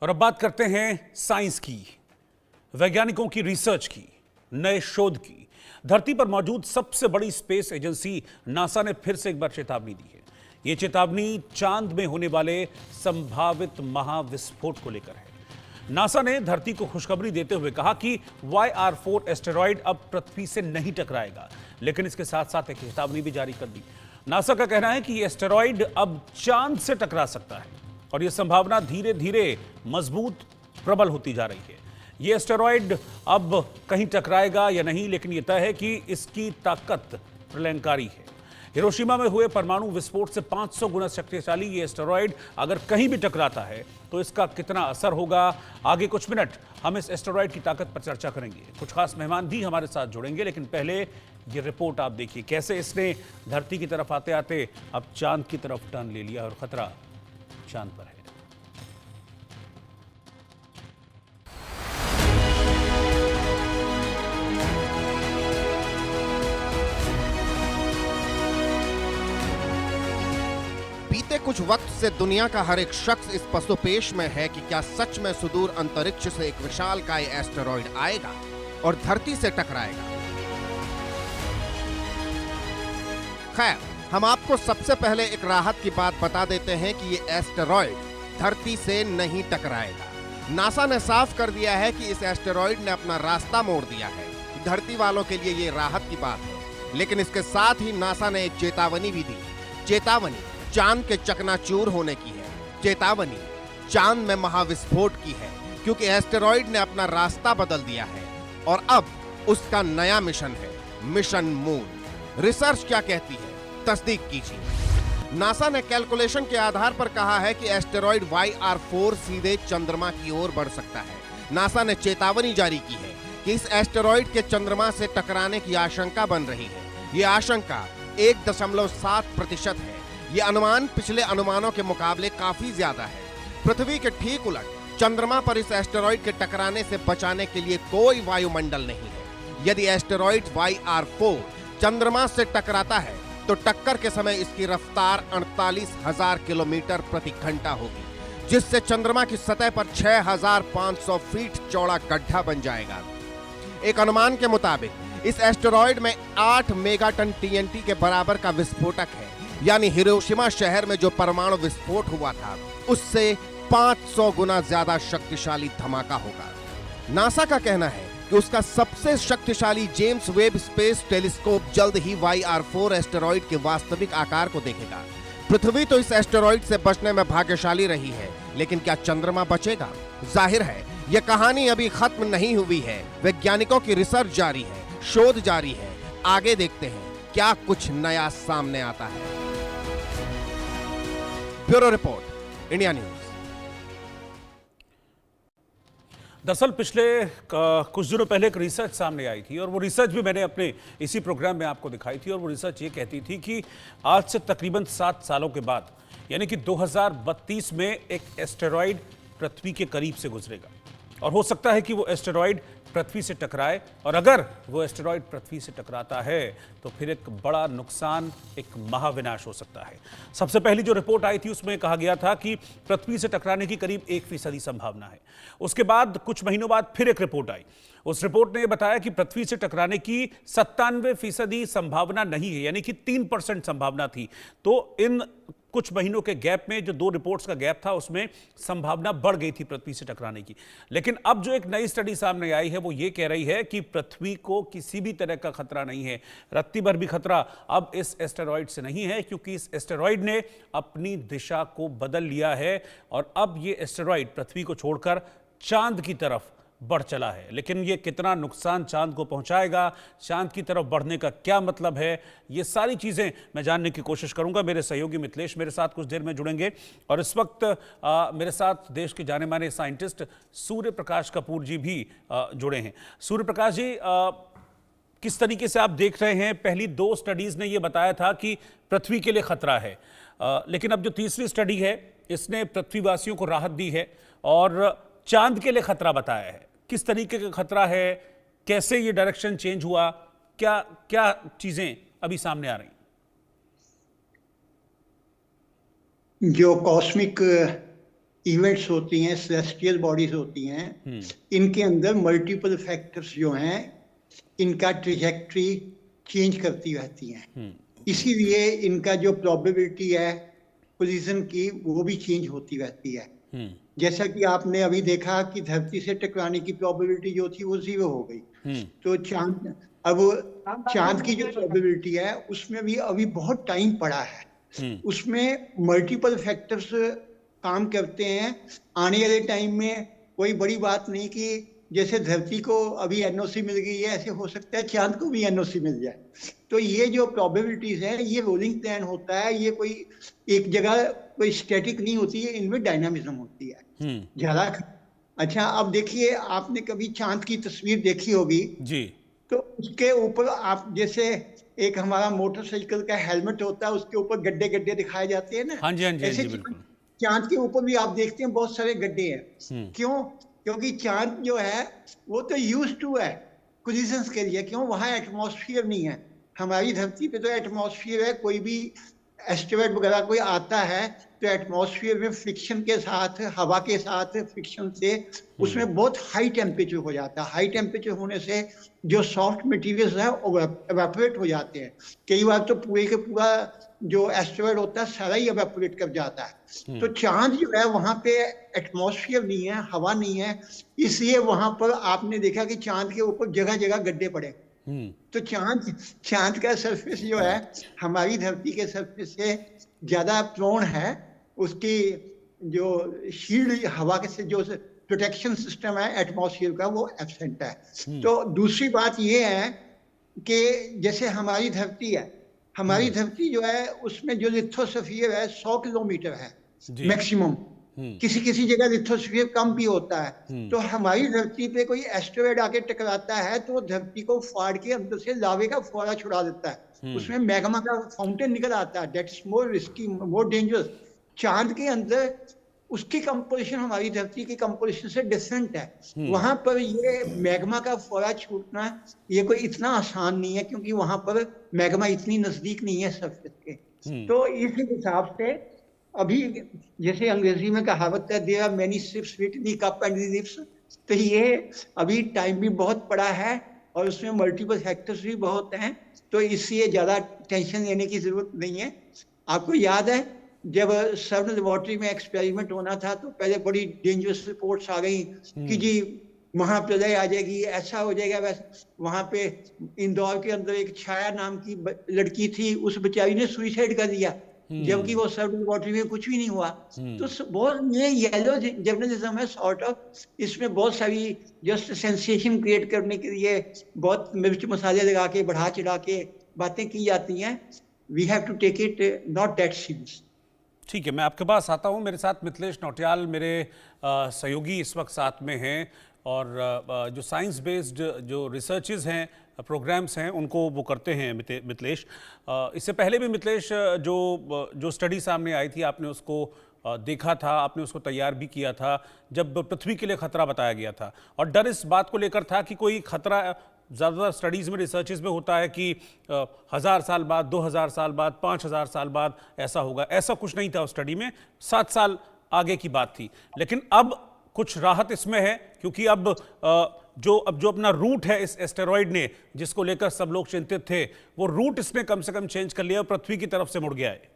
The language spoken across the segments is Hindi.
और अब बात करते हैं साइंस की, वैज्ञानिकों की रिसर्च की, नए शोध की। धरती पर मौजूद सबसे बड़ी स्पेस एजेंसी नासा ने फिर से एक बार चेतावनी दी है। यह चेतावनी चांद में होने वाले संभावित महाविस्फोट को लेकर है। नासा ने धरती को खुशखबरी देते हुए कहा कि YR4 एस्टेरॉयड अब पृथ्वी से नहीं टकराएगा, लेकिन इसके साथ साथ एक चेतावनी भी जारी कर दी। नासा का कहना है कि यह एस्टेरॉयड अब चांद से टकरा सकता है और यह संभावना धीरे धीरे मजबूत प्रबल होती जा रही है। यह एस्टेरॉयड अब कहीं टकराएगा या नहीं, लेकिन यह तय है कि इसकी ताकत प्रलयंकारी है। हिरोशिमा में हुए परमाणु विस्फोट से 500 गुना शक्तिशाली ये एस्टेरॉयड अगर कहीं भी टकराता है तो इसका कितना असर होगा, आगे कुछ मिनट हम इस एस्टेरॉयड की ताकत पर चर्चा करेंगे। कुछ खास मेहमान भी हमारे साथ जुड़ेंगे, लेकिन पहले ये रिपोर्ट आप देखिए कैसे इसने धरती की तरफ आते आते अब चांद की तरफ टर्न ले लिया और खतरा चांद पर है। बीते कुछ वक्त से दुनिया का हर एक शख्स इस पसोपेश में है कि क्या सच में सुदूर अंतरिक्ष से एक विशालकाय एस्टेरॉयड आएगा और धरती से टकराएगा। खैर, हम आपको सबसे पहले एक राहत की बात बता देते हैं कि ये एस्टेरॉयड धरती से नहीं टकराएगा। नासा ने साफ कर दिया है कि इस एस्टेरॉयड ने अपना रास्ता मोड़ दिया है। धरती वालों के लिए ये राहत की बात है, लेकिन इसके साथ ही नासा ने एक चेतावनी भी दी। चेतावनी चांद के चकनाचूर होने की है। चेतावनी चांद में महाविस्फोट की है, क्योंकि एस्टेरॉयड ने अपना रास्ता बदल दिया है और अब उसका नया मिशन है, मिशन मून। रिसर्च क्या कहती है, तस्दीक कीजिए। नासा ने कैलकुलेशन के आधार पर कहा है कि एस्टेरॉयड YR4 सीधे चंद्रमा की ओर बढ़ सकता है। नासा ने चेतावनी जारी की है कि इस एस्टेरॉयड के चंद्रमा से टकराने की आशंका बन रही है। ये आशंका 1.7% है। ये अनुमान पिछले अनुमानों के मुकाबले काफी ज्यादा है। पृथ्वी के ठीक उलट चंद्रमा पर इस एस्टेरॉयड के टकराने से बचाने के लिए कोई वायुमंडल नहीं है। यदि एस्टेरॉयड YR4 चंद्रमा से टकराता है तो टक्कर के समय इसकी रफ्तार 48,000 किलोमीटर प्रति घंटा होगी, जिससे चंद्रमा की सतह पर 6,500 फीट चौड़ा गड्ढा बन जाएगा। एक अनुमान के मुताबिक इस एस्टेरॉयड में 8 मेगाटन TNT के बराबर का विस्फोटक है, यानी हिरोशिमा शहर में जो परमाणु विस्फोट हुआ था उससे 500 गुना ज्यादा शक्तिशाली धमाका होगा। नासा का कहना है कि उसका सबसे शक्तिशाली जेम्स वेब स्पेस टेलीस्कोप जल्द ही YR4 एस्टेरॉयड के वास्तविक आकार को देखेगा। पृथ्वी तो इस एस्टेरॉयड से बचने में भाग्यशाली रही है, लेकिन क्या चंद्रमा बचेगा? जाहिर है यह कहानी अभी खत्म नहीं हुई है। वैज्ञानिकों की रिसर्च जारी है, शोध जारी है। आगे देखते हैं क्या कुछ नया सामने आता है। Bureau report, India news. दरअसल पिछले कुछ दिनों पहले एक रिसर्च सामने आई थी और वो रिसर्च भी मैंने अपने इसी प्रोग्राम में आपको दिखाई थी। और वो रिसर्च ये कहती थी कि आज से तकरीबन 7 सालों के बाद, यानी कि 2032 में एक एस्टेरॉयड पृथ्वी के करीब से गुजरेगा और हो सकता है कि वो एस्टेरॉयड पृथ्वी से टकराए। और अगर वो एस्टेरॉयड पृथ्वी से टकराता है तो फिर एक बड़ा नुकसान, एक महाविनाश हो सकता है। सबसे पहली जो रिपोर्ट आई थी उसमें कहा गया था कि पृथ्वी से टकराने की करीब 1% संभावना है। उसके बाद कुछ महीनों बाद फिर एक रिपोर्ट आई। उस रिपोर्ट ने बताया कि पृथ्वी से टकराने की 97% संभावना नहीं है, यानी कि 3% संभावना थी। तो इन कुछ महीनों के गैप में, जो 2 रिपोर्ट्स का गैप था, उसमें संभावना बढ़ गई थी पृथ्वी से टकराने की। लेकिन अब जो एक नई स्टडी सामने आई है वो ये कह रही है कि पृथ्वी को किसी भी तरह का खतरा नहीं है, रत्ती भर भी खतरा अब इस एस्टेरॉयड से नहीं है, क्योंकि इस एस्टेरॉयड ने अपनी दिशा को बदल लिया है और अब ये एस्टेरॉयड पृथ्वी को छोड़कर चांद की तरफ बढ़ चला है। लेकिन ये कितना नुकसान चांद को पहुंचाएगा, चांद की तरफ बढ़ने का क्या मतलब है, ये सारी चीजें मैं जानने की कोशिश करूंगा। मेरे सहयोगी मिथिलेश मेरे साथ कुछ देर में जुड़ेंगे और इस वक्त मेरे साथ देश के जाने माने साइंटिस्ट सूर्य प्रकाश कपूर जी भी जुड़े हैं। सूर्य प्रकाश जी, किस तरीके से आप देख रहे हैं? पहली 2 स्टडीज ने यह बताया था कि पृथ्वी के लिए खतरा है, लेकिन अब जो तीसरी स्टडी है इसने पृथ्वीवासियों को राहत दी है और चांद के लिए खतरा बताया है। किस तरीके का खतरा है, कैसे ये डायरेक्शन चेंज हुआ, क्या क्या चीजें अभी सामने आ रही? जो कॉस्मिक इवेंट्स होती हैं, सेलेस्टियल बॉडीज होती हैं, इनके अंदर मल्टीपल फैक्टर्स जो हैं इनका ट्रेजेक्ट्री चेंज करती रहती हैं। इसीलिए इनका जो प्रोबेबिलिटी है पोजीशन की वो भी चेंज होती रहती है। जैसा कि आपने अभी देखा कि धरती से टकराने की प्रोबेबिलिटी जो थी वो 0 हो गई। तो चांद की जो प्रोबेबिलिटी है उसमें भी अभी बहुत टाइम पड़ा है। उसमें मल्टीपल फैक्टर्स काम करते हैं। आने वाले टाइम में कोई बड़ी बात नहीं कि जैसे धरती को अभी एनओसी मिल गई है, ऐसे हो सकता है चांद को भी एनओसी मिल जाए। तो ये जो प्रोबेबिलिटीज है ये रोलिंग प्लान होता है, ये कोई एक जगह कोई स्टैटिक नहीं होती है, इनमें डायनामिज्म होती है ज्यादा। अच्छा, अब देखिए, आपने कभी चांद की तस्वीर देखी होगी जी, तो उसके ऊपर आप जैसे एक हमारा मोटरसाइकिल का हेलमेट होता है, उसके ऊपर गड्ढे गड्ढे दिखाए जाते हैं ना। हाँ जी, हाँ जी, हाँ ऐसे जी, बिल्कुल। चांद के ऊपर भी आप देखते हैं बहुत सारे गड्ढे हैं। क्यों? क्योंकि चांद जो है वो तो यूज टू है कोलिजन्स के लिए। क्यों? वहां एटमॉस्फेयर नहीं है। हमारी धरती पे तो एटमॉस्फेयर है। कोई भी एस्टेरॉइड वगैरह कोई आता है तो एटमॉस्फेयर में फ्रिक्शन के साथ, हवा के साथ फ्रिक्शन से उसमें बहुत हाई टेम्परेचर हो जाता है। हाई टेम्परेचर होने से जो सॉफ्ट मटेरियल्स है वो एवेपोरेट हो जाते हैं। कई बार तो पूरे के पूरा जो एस्टेरॉइड होता है सारा ही एवेपोरेट कर जाता है। तो चांद जो है वहां पे एटमॉस्फेयर नहीं है, हवा नहीं है, इसलिए वहां पर आपने देखा कि चांद के ऊपर जगह जगह गड्ढे पड़े। तो चांद का सरफेस जो है हमारी धरती के सरफेस से ज्यादा प्रोन है। उसकी जो शील्ड हवा के से जो प्रोटेक्शन सिस्टम है एटमॉस्फेयर का वो एब्सेंट है। तो दूसरी बात ये है कि जैसे हमारी धरती है, हमारी धरती जो है उसमें जो लिथोस्फीयर है 100 किलोमीटर है मैक्सिमम। किसी किसी जगह लिथोस्फीयर कम भी होता है। तो हमारी धरती पे कोई एस्टेरॉइड आके टकराता है तो धरती को फाड़ के अंदर से लावे का फुहारा छुड़ा देता है। उसमें मैग्मा का फाउंटेन निकल आता है। That's more risky, more dangerous. चांद के अंदर उसकी कंपोजिशन हमारी धरती की कंपोजिशन से डिफरेंट है। वहां पर ये मैग्मा का फुहारा छूटना ये कोई इतना आसान नहीं है, क्योंकि वहां पर मैग्मा इतनी नजदीक नहीं है सरफेस के। तो इस हिसाब से अभी जैसे अंग्रेजी में कहावत है, there are many ships with the cup and the lips. तो ये अभी टाइम भी बहुत पड़ा है और उसमें मल्टीपल फैक्टर्स भी बहुत हैं। तो इसलिए ज्यादा टेंशन लेने की जरूरत नहीं है। आपको याद है जब सर्न लेबोरेटरी में एक्सपेरिमेंट होना था तो पहले बड़ी डेंजरस रिपोर्ट्स आ गई कि जी महाप्रलय आ जाएगी, ऐसा हो जाएगा वैसा। वहां पे इंदौर के अंदर एक छाया नाम की लड़की थी, उस बेचारी ने सुसाइड कर दिया, जबकि वो सर्न लेबोरेटरी में कुछ भी नहीं हुआ। तो बहुत ये येलो जर्नलिज्म है सॉर्ट ऑफ। इसमें बहुत सारी जस्ट सेंसेशन क्रिएट करने के लिए बहुत मिर्च मसाले लगा के बढ़ा चढ़ा के बातें की जाती हैं। We have to take it not that serious. ठीक है, मैं आपके पास आता हूं। मेरे साथ मिथिलेश नौटियाल मेरे सहयोगी इस वक्त साथ में हैं और जो साइंस बेस्ड जो रिसर्चेज हैं, प्रोग्राम्स हैं, उनको वो करते हैं मिथिलेश। इससे पहले भी मिथिलेश जो स्टडी सामने आई थी आपने उसको देखा था, आपने उसको तैयार भी किया था जब पृथ्वी के लिए खतरा बताया गया था। और डर इस बात को लेकर था कि कोई खतरा ज़्यादातर स्टडीज़ में, रिसर्चेज में होता है कि 1000 साल बाद, 2000 साल बाद, 5000 साल बाद ऐसा होगा। ऐसा कुछ नहीं था उस स्टडी में, 7 साल आगे की बात थी। लेकिन अब कुछ राहत इसमें है क्योंकि अब जो अपना रूट है इस एस्टेरॉयड ने, जिसको लेकर सब लोग चिंतित थे, वो रूट इसने कम से कम चेंज कर लिया और पृथ्वी की तरफ से मुड़ गया है।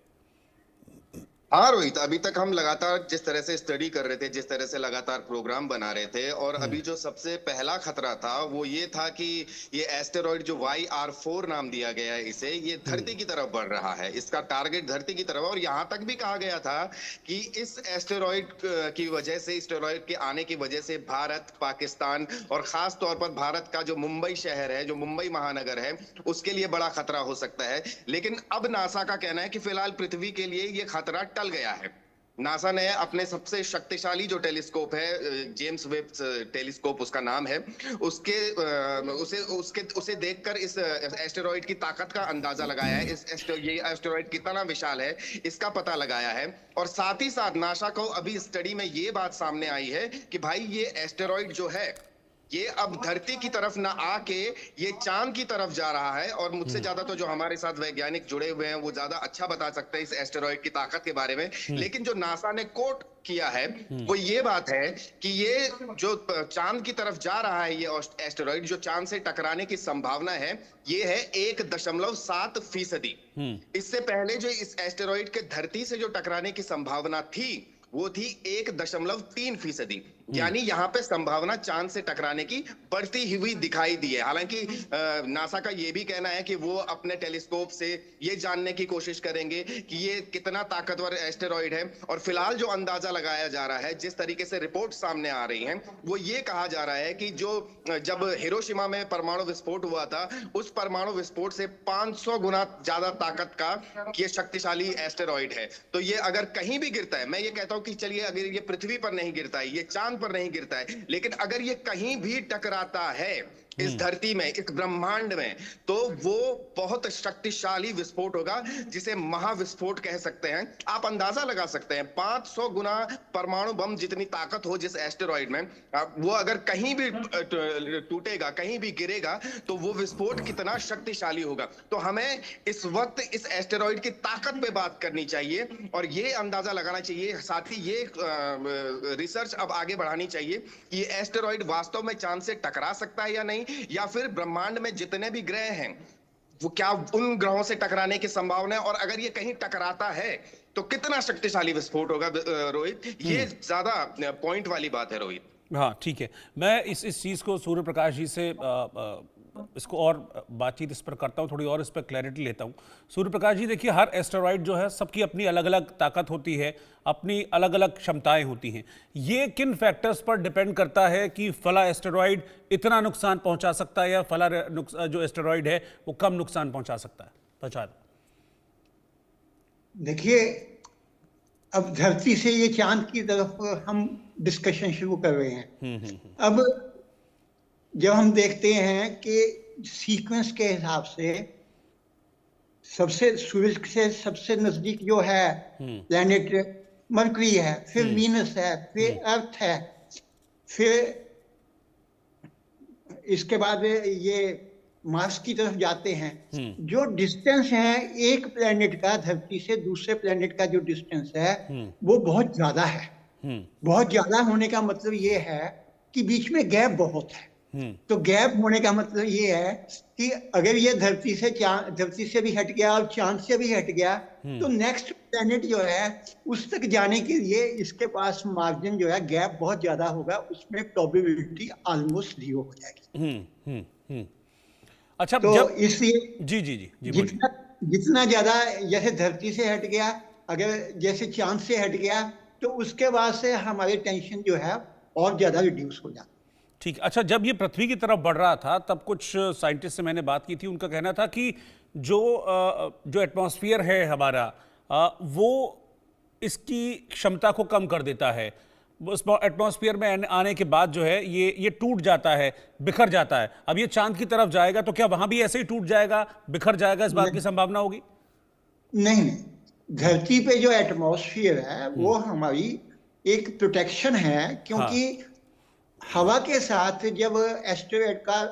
हाँ रोहित, अभी तक हम लगातार जिस तरह से स्टडी कर रहे थे, जिस तरह से लगातार प्रोग्राम बना रहे थे, और अभी जो सबसे पहला खतरा था वो ये था कि ये एस्टेरॉइड जो YR4 नाम दिया गया है इसे, ये धरती की तरफ बढ़ रहा है। इसका टारगेट धरती की तरफ, और यहाँ तक भी कहा गया था कि इस एस्टेरॉइड की वजह से, एस्टेरॉइड के आने की वजह से भारत, पाकिस्तान और खास तौर पर भारत का जो मुंबई शहर है, जो मुंबई महानगर है, उसके लिए बड़ा खतरा हो सकता है। लेकिन अब नासा का कहना है कि फिलहाल पृथ्वी के लिए ये खतरा टल गया है। नासा ने अपने सबसे शक्तिशाली जो टेलीस्कोप है, जेम्स वेब टेलीस्कोप उसका नाम है, उसे देखकर इस एस्टेरॉइड की ताकत का अंदाजा लगाया है। ये एस्टेरॉइड कितना विशाल है इसका पता लगाया है। और साथ ही साथ नासा को अभी स्टडी में ये बात सामने आई है कि भाई ये एस्टेरॉइड जो है ये अब धरती की तरफ ना आके ये चांद की तरफ जा रहा है। और मुझसे ज्यादा तो जो हमारे साथ वैज्ञानिक जुड़े हुए हैं वो ज्यादा अच्छा बता सकते हैं इस एस्टेरॉइड की ताकत के बारे में। लेकिन जो नासा ने कोट किया है वो ये बात है कि ये जो चांद की तरफ जा रहा है, ये एस्टेरॉइड जो चांद से टकराने की संभावना है ये है 1.7%। इससे पहले जो इस एस्टेरॉइड के धरती से जो टकराने की संभावना थी वो थी 1.3%। यानी यहाँ पे संभावना चांद से टकराने की बढ़ती हुई दिखाई दी है। हालांकि नासा का ये भी कहना है कि वो अपने टेलीस्कोप से ये जानने की कोशिश करेंगे कि ये कितना ताकतवर एस्टेरॉइड है। और फिलहाल जो अंदाजा लगाया जा रहा है, जिस तरीके से रिपोर्ट सामने आ रही हैं, वो ये कहा जा रहा है कि जब हिरोशिमा में परमाणु विस्फोट हुआ था उस परमाणु विस्फोट से 500 गुना ज्यादा ताकत का ये शक्तिशाली एस्टेरॉइड है। तो ये अगर कहीं भी गिरता है, मैं ये कहता हूं कि चलिए अगर ये पृथ्वी पर नहीं गिरता है, ये चांद पर नहीं गिरता है, लेकिन अगर ये कहीं भी टकराता है इस धरती में, इस ब्रह्मांड में, तो वो बहुत शक्तिशाली विस्फोट होगा जिसे महाविस्फोट कह सकते हैं। आप अंदाजा लगा सकते हैं 500 गुना परमाणु बम जितनी ताकत हो जिस एस्टेरॉइड में, वो अगर कहीं भी टूटेगा, कहीं भी गिरेगा, तो वो विस्फोट कितना शक्तिशाली होगा। तो हमें इस वक्त इस एस्टेरॉइड की ताकत पे बात करनी चाहिए और ये अंदाजा लगाना चाहिए, साथ ही ये रिसर्च अब आगे बढ़ानी चाहिए कि ये एस्टेरॉइड वास्तव में चांद से टकरा सकता है या नहीं, या फिर ब्रह्मांड में जितने भी ग्रह हैं वो क्या उन ग्रहों से टकराने की संभावना है, और अगर ये कहीं टकराता है तो कितना शक्तिशाली विस्फोट होगा। रोहित, ये ज्यादा पॉइंट वाली बात है रोहित। हाँ ठीक है, मैं इस चीज़ को सूर्य प्रकाश जी से इसको और बातचीत इस पर करता हूँ, थोड़ी और इस पर क्लैरिटी लेता हूँ। सूर्य प्रकाश जी देखिए, हर एस्टेरॉइड जो है सबकी अपनी अलग अलग ताकत होती है, अपनी अलग अलग क्षमताएं होती हैं। ये किन फैक्टर्स पर डिपेंड करता है कि फला एस्टेरॉइड इतना नुकसान पहुंचा सकता है या फला जो एस्टेरॉइड है वो कम नुकसान पहुंचा सकता है? पहुंचा देखिए, अब धरती से ये चांद की तरफ हम डिस्कशन शुरू कर रहे हैं। अब जब हम देखते हैं कि सीक्वेंस के हिसाब से सूरज से सबसे नजदीक जो है प्लैनेट मरकरी है, फिर वीनस है, फिर अर्थ है, फिर इसके बाद ये मार्स की तरफ जाते हैं। जो डिस्टेंस है एक प्लैनेट का धरती से दूसरे प्लैनेट का जो डिस्टेंस है वो बहुत ज्यादा है। बहुत ज्यादा होने का मतलब ये है कि बीच में गैप बहुत है। तो गैप होने का मतलब ये है कि अगर ये धरती से भी हट गया और चांद से भी हट गया तो नेक्स्ट प्लैनेट जो है उस तक जाने के लिए इसके पास मार्जिन जो है, गैप बहुत ज्यादा होगा, उसमें प्रोबेबिलिटी ऑलमोस्ट 0 हो जाएगी। अच्छा, तो इसलिए जी जितना ज्यादा जैसे धरती से हट गया, अगर जैसे चांद से हट गया, तो उसके बाद से हमारे टेंशन जो है और ज्यादा रिड्यूस हो जाता। ठीक। अच्छा, जब ये पृथ्वी की तरफ बढ़ रहा था तब कुछ साइंटिस्ट से मैंने बात की थी, उनका कहना था कि जो एटमॉस्फेयर है हमारा वो इसकी क्षमता को कम कर देता है। उस एटमॉस्फेयर में आने के बाद जो है ये टूट जाता है, बिखर जाता है। अब ये चांद की तरफ जाएगा तो क्या वहां भी ऐसे ही टूट जाएगा, बिखर जाएगा? इस बात की संभावना होगी? नहीं, धरती पे जो एटमॉस्फेयर है वो हमारी एक प्रोटेक्शन है, क्योंकि हवा के साथ जब एस्टेरॉइड का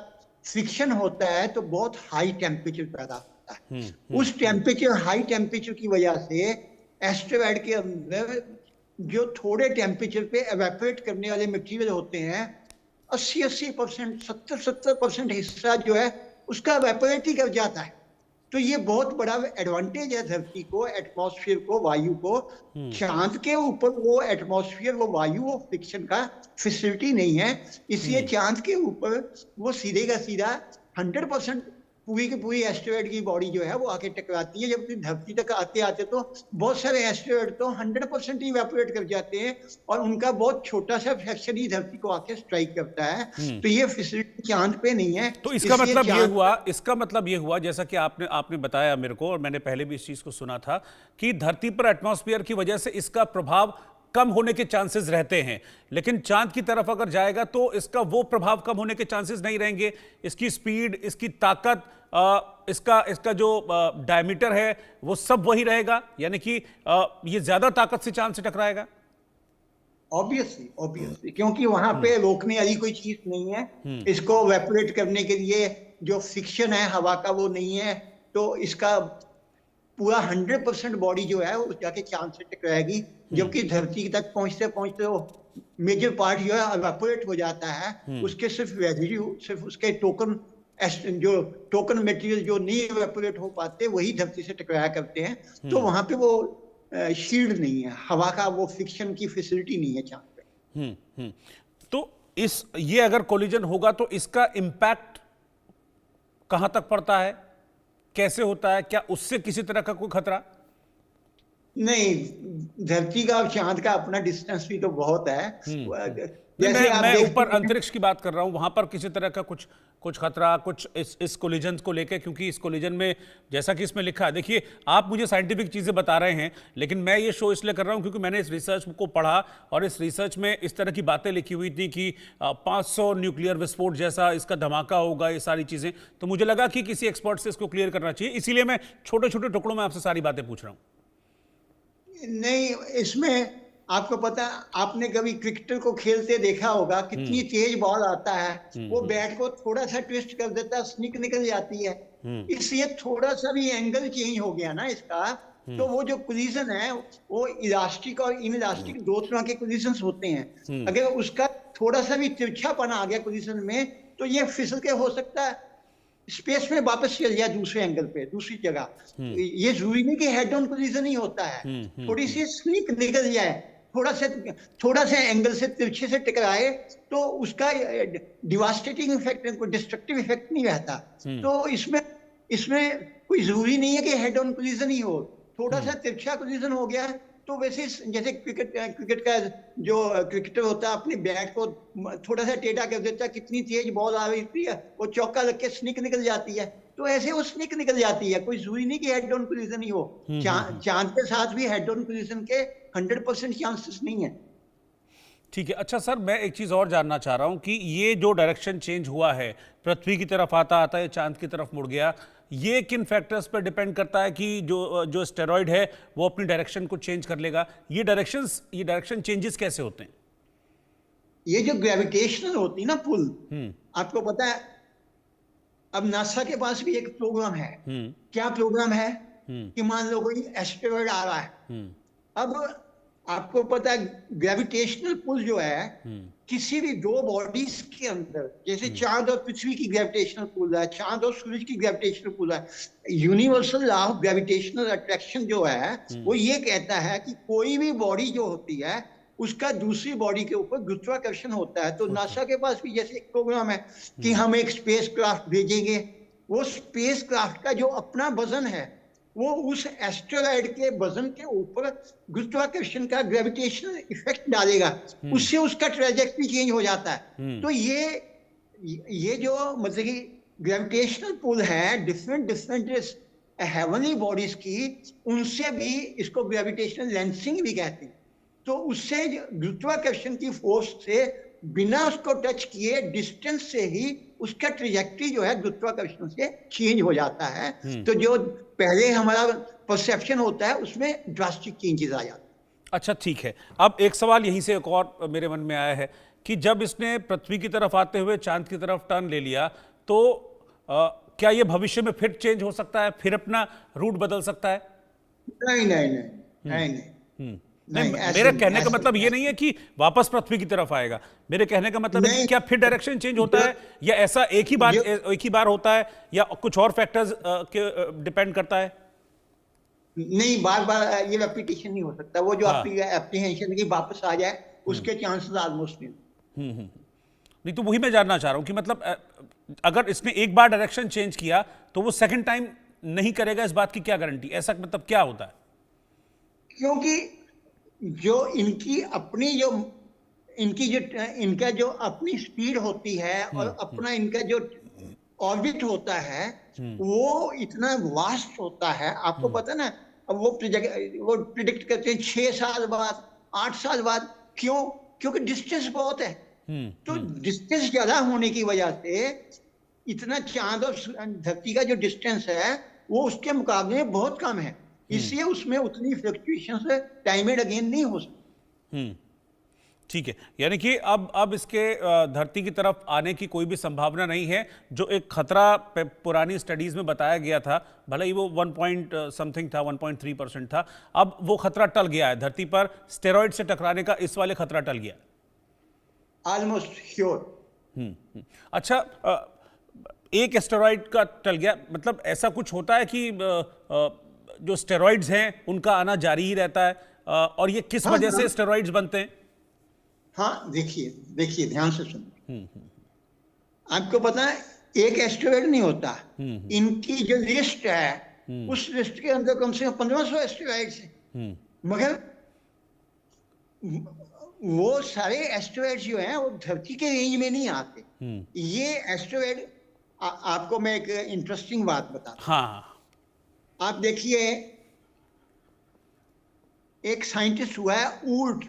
फ्रिक्शन होता है तो बहुत हाई टेम्परेचर पैदा होता है। उस हाई टेम्परेचर की वजह से एस्टेरॉइड के अंदर जो थोड़े टेम्परेचर पे एवेपोरेट करने वाले मटेरियल होते हैं, 80% 70% हिस्सा जो है उसका एवेपोरेट ही कर जाता है। तो ये बहुत बड़ा एडवांटेज है धरती को, एटमॉस्फेयर को, वायु को। चांद के ऊपर वो एटमॉस्फेयर, वो वायु, वो फ्रिक्शन का फैसिलिटी नहीं है, इसलिए चांद के ऊपर वो सीधे का सीधा 100% पूरी की पूरी एस्टेरॉइड की बॉडी जो है वो आके टकराती है। जबकि धरती तक आते आते तो बहुत सारे एस्टेरॉइड तो 100% ही इवेपोरेट कर जाते हैं और उनका बहुत छोटा सा फ्रैक्शन ही धरती को आके स्ट्राइक करता है। तो ये फैसिलिटी चांद पे नहीं है। तो इसका मतलब ये हुआ जैसा कि आपने बताया मेरे को, और मैंने पहले भी इस चीज को सुना था कि धरती पर एटमॉस्फेयर की वजह से इसका प्रभाव कम होने के चांसेस रहते हैं, लेकिन चांद की तरफ अगर जाएगा तो इसका वो प्रभाव कम होने के चांसेस नहीं रहेंगे। इसकी स्पीड, इसकी ताकत, इसका जो डायमीटर है वो सब वही रहेगा, यानी कि ये ज्यादा ताकत से चांद से टकराएगा। ऑब्वियसली क्योंकि वहां पे रोकने वाली कोई चीज नहीं है। इसको वेपोरेट करने के लिए जो फ्रिक्शन है हवा का वो नहीं है, तो इसका पूरा 100% बॉडी जो है वो जाके चांद से टकराएगी, जबकि धरती तक पहुंचते पहुंचते वो मेजर पार्ट जो है इवेपोरेट हो जाता है। उसके सिर्फ रेजिड्यू, सिर्फ उसके टोकन, जो टोकन मटेरियल जो नहीं इवेपोरेट हो पाते वही धरती से टकराया करते हैं। तो वहां पे वो शील्ड नहीं है, हवा का वो फ्रिक्शन की फैसिलिटी नहीं है चांद पे। तो ये अगर कोलिजन होगा तो इसका इंपैक्ट कहां तक पड़ता है, कैसे होता है, क्या उससे किसी तरह का कोई खतरा? नहीं, धरती का और चांद का अपना डिस्टेंस भी तो बहुत है। जैसे मैं ऊपर अंतरिक्ष की बात कर रहा हूं, वहां पर किसी तरह का कुछ खतरा, कुछ इस कोलिजन को लेकर, क्योंकि इस कोलिजन में जैसा कि इसमें लिखा है, देखिए आप मुझे साइंटिफिक चीजें बता रहे हैं, लेकिन मैं ये शो इसलिए कर रहा हूं क्योंकि मैंने इस रिसर्च को पढ़ा और इस रिसर्च में इस तरह की बातें लिखी हुई थी कि 500 न्यूक्लियर विस्फोट जैसा इसका धमाका होगा, ये सारी चीजें। तो मुझे लगा कि किसी एक्सपर्ट से इसको क्लियर करना चाहिए, इसीलिए मैं छोटे छोटे टुकड़ों में आपसे सारी बातें पूछ रहा हूँ। नहीं, इसमें आपको पता, आपने कभी क्रिकेटर को खेलते देखा होगा, कितनी तेज बॉल आता है, वो बैट को थोड़ा सा ट्विस्ट कर देता है, स्निक निकल जाती है। इसलिए थोड़ा सा भी एंगल चेंज हो गया ना इसका, तो वो जो कोलिजन है वो इलास्टिक और इनइलास्टिक दो तरह के कोलिजन होते हैं। अगर उसका थोड़ा सा भी तिरछापन आ गया कोलिजन में, तो ये फिसल के हो सकता है स्पेस में वापस चल जाए दूसरे एंगल पे, दूसरी जगह। ये जरूरी नहीं कि हेड ऑन कोलिजन ही होता है, थोड़ी सी स्निक निकल जाए, थोड़ा सा एंगल से तिरछे से टकराए, तो उसका डिवास्टेटिंग इफेक्ट, कोई डिस्ट्रक्टिव इफेक्ट नहीं रहता। तो इसमें कोई जरूरी नहीं है कि हेड ऑन कोलिजन ही हो, थोड़ा सा तिरछा कोलिजन हो गया तो वैसे जैसे क्रिकेट का जो क्रिकेटर होता है अपने बैट को थोड़ा सा टेढ़ा कर देता है, कितनी तेज बॉल आ रही है, वो चौका लग के स्निक निकल जाती है, तो ऐसे वो स्निक निकल जाती है। कोई जरूरी नहीं कि हेड ऑन कोलिजन ही हो। चांद के साथ भी हेड ऑन कोलिजन के 100% चांसेस नहीं है। ठीक है। अच्छा सर, मैं एक चीज और जानना चाह रहा हूं कि ये जो डायरेक्शन चेंज हुआ है, पृथ्वी की तरफ आता आता है चांद की तरफ मुड़ गया, ये किन फैक्टर्स पर डिपेंड करता है कि जो एस्टेरॉइड है वो अपनी डायरेक्शन को चेंज कर लेगा? ये डायरेक्शन चेंजेस कैसे होते हैं? ये जो ग्रेविटेशनल होती है ना पुल, आपको पता है अब नासा के पास भी एक प्रोग्राम है। क्या प्रोग्राम है कि मान लो कोई एस्टेरॉइड आ रहा है, अब आपको पता है ग्रेविटेशनल पुल जो है किसी भी दो बॉडीज के अंदर, जैसे चांद और पृथ्वी की ग्रेविटेशनल पुल है, चांद और सूरज की ग्रेविटेशनल पुल है, universal law of gravitational attraction जो है वो ये कहता है कि कोई भी बॉडी जो होती है उसका दूसरी बॉडी के ऊपर गुरुत्वाकर्षण होता है। तो नासा के पास भी जैसे एक प्रोग्राम है कि हम एक स्पेस क्राफ्ट भेजेंगे, वो स्पेस क्राफ्ट का जो अपना वजन है वो उस एस्टेरॉइड के वजन के ऊपर गुरुत्वाकर्षण का ग्रेविटेशनल इफेक्ट डालेगा, उससे उसका ट्रेजेक्टरी चेंज हो जाता है। तो ये जो मतलब कि ग्रेविटेशनल पुल है डिफरेंट हेवनली बॉडीज की, उनसे भी इसको ग्रेविटेशनल लेंसिंग भी कहते हैं। तो उससे गुरुत्वाकर्षण की फोर्स से बिना उसको टच किए डिस्टेंस से ही उसका ट्रेजेक्टरी जो है गुरुत्वाकर्षण से चेंज हो जाता है। तो जो पहले हमारा परसेप्शन होता है उसमें ड्रास्टिक चेंजेस आ जाते हैं। अच्छा ठीक है। अब एक सवाल यहीं से एक और मेरे मन में आया है कि जब इसने पृथ्वी की तरफ आते हुए चांद की तरफ टर्न ले लिया, तो क्या ये भविष्य में फिर चेंज हो सकता है, फिर अपना रूट बदल सकता है? नहीं, मेरे कहने का मतलब ये नहीं है कि वापस पृथ्वी की तरफ आएगा। मेरे कहने का मतलब है कि क्या फिर डायरेक्शन चेंज होता है, या ऐसा एक ही बार होता है, या कुछ और फैक्टर्स के डिपेंड करता है? नहीं, बार ये रेपिटेशन नहीं हो सकता। वो जो आपकी एप्रीहेंशन की वापस आ जाए उसके चांसेस ऑलमोस्ट नहीं। तो वही मैं जानना चाह रहा हूं कि मतलब अगर इसने एक बार डायरेक्शन चेंज किया तो वो सेकंड टाइम नहीं करेगा, इस बात की क्या गारंटी? ऐसा मतलब क्या होता है? क्योंकि जो इनका जो अपनी स्पीड होती है और अपना इनका जो ऑर्बिट होता है वो इतना वास्ट होता है। आपको पता ना, अब वो प्रिडिक्ट करते हैं 6 साल बाद, 8 साल बाद। क्यों? क्योंकि डिस्टेंस बहुत है। तो डिस्टेंस ज्यादा होने की वजह से इतना चांद और धरती का जो डिस्टेंस है वो उसके मुकाबले में बहुत कम है, इसलिए उसमें उतनी फ्लक्चुएशन टाइम एंड अगेन नहीं हो सकती। ठीक है, यानी कि अब इसके धरती की तरफ आने की कोई भी संभावना नहीं है। जो एक खतरा पुरानी स्टडीज में बताया गया था, भले ही वो 1 पॉइंट समथिंग था, 1.3% था, अब वो खतरा टल गया है। धरती पर स्टेरॉइड से टकराने का इस वाले खतरा टल गया। Almost sure. अच्छा, एक एस्टेरॉइड का टल गया, मतलब ऐसा कुछ होता है कि जो स्टेरॉइड्स हैं उनका आना जारी ही रहता है, और ये किस वजह से स्टेरॉइड्स बनते हैं? हाँ, देखिए ध्यान से सुनिए। आपको पता है एक एस्टेरॉइड नहीं होता, इनकी जो लिस्ट है उस लिस्ट के अंदर कम से कम 1500 एस्टेरॉइड्स हैं। मगर वो सारे एस्टेरॉइड्स जो हैं वो धरती के रेंज में नहीं आते। ये एस्टेरॉइड, आपको मैं एक इंटरेस्टिंग बात बताता हूं। हाँ, आप देखिए, एक साइंटिस्ट हुआ है ऊर्ट,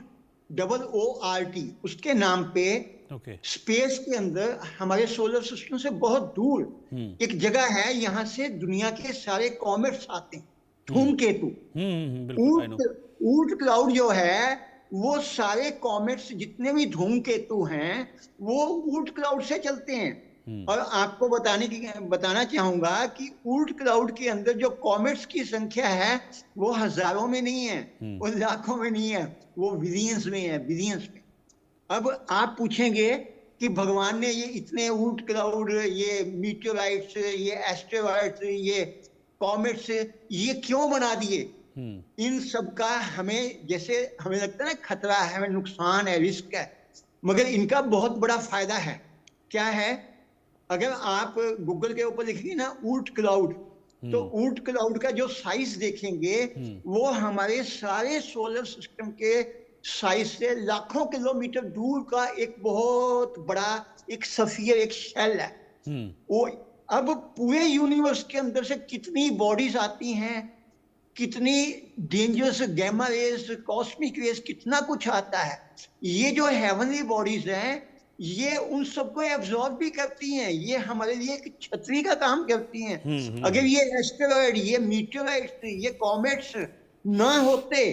OORT, उसके नाम पे ओके, स्पेस के अंदर हमारे सोलर सिस्टम से बहुत दूर एक जगह है, यहाँ से दुनिया के सारे कॉमेट्स आते हैं, धूमकेतु। बिल्कुल, I know। ऊर्ट क्लाउड जो है वो सारे कॉमेट्स, जितने भी धूमकेतु हैं वो ऊर्ट क्लाउड से चलते हैं। और आपको बताना चाहूंगा कि ऊर्ट क्लाउड के अंदर जो कॉमेट्स की संख्या है वो हजारों में नहीं है, वो लाखों में नहीं है, वो बिलियंस में है, बिलियंस में। अब आप पूछेंगे कि भगवान ने ये इतने ऊर्ट क्लाउड, ये मीटियोराइट्स, ये एस्टेरॉइड्स, ये कॉमेट्स ये क्यों बना दिए? इन सब का हमें, जैसे हमें लगता है ना खतरा है, हमें नुकसान है, रिस्क है, मगर इनका बहुत बड़ा फायदा है। क्या है? अगर आप गूगल के ऊपर लिखेंगे ना ऊर्ट क्लाउड, तो ऊर्ट क्लाउड का जो साइज देखेंगे वो हमारे सारे सोलर सिस्टम के साइज से लाखों किलोमीटर दूर का एक बहुत बड़ा एक सफियर, एक शेल है। वो अब पूरे यूनिवर्स के अंदर से कितनी बॉडीज आती हैं, कितनी dangerous gamma rays, cosmic rays, कितना कुछ आता है। ये जो हेवनली बॉडीज हैं ये उन सबको एब्जॉर्ब भी करती हैं, ये हमारे लिए एक छतरी का काम करती हैं। अगर ये एस्टेरॉइड, ये मीटियोराइट्स, ये कॉमेट्स ना होते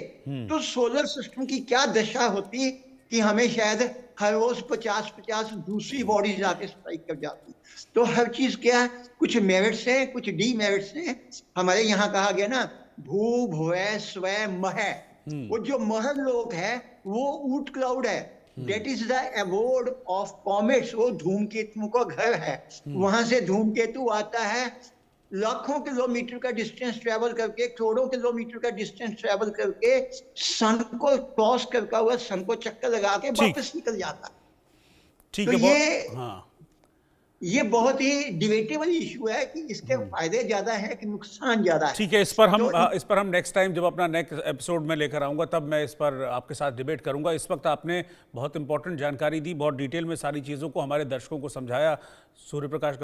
तो सोलर सिस्टम की क्या दशा होती कि हमें शायद हर रोज 50-50 दूसरी बॉडीज आके स्ट्राइक कर जाती। तो हर चीज क्या है, कुछ मेरिट्स हैं, कुछ डीमेरिट्स हैं। हमारे यहाँ कहा गया ना, भू भुवः स्वः मह, वो जो मह लोग है वो ऊर्ट क्लाउड है। That is the abode of comets, वो धूमकेतुओं का घर है। वहां से धूमकेतु आता है, लाखों किलोमीटर का डिस्टेंस ट्रेवल करके, करोड़ों किलोमीटर का डिस्टेंस ट्रेवल करके सन को क्रॉस करता हुआ सन को चक्कर लगा के वापस निकल जाता है। ठीक तो है, ये बहुत ही डिबेटेबल इशू है कि इसके फायदे ज्यादा है कि नुकसान ज्यादा है। ठीक है, इस पर हम नेक्स्ट टाइम, जब अपना नेक्स्ट एपिसोड में लेकर आऊंगा, तब मैं इस पर आपके साथ डिबेट करूंगा। इस वक्त आपने बहुत इंपॉर्टेंट जानकारी दी, बहुत डिटेल में सारी चीज़ों को हमारे दर्शकों को समझाया। सूर्य प्रकाश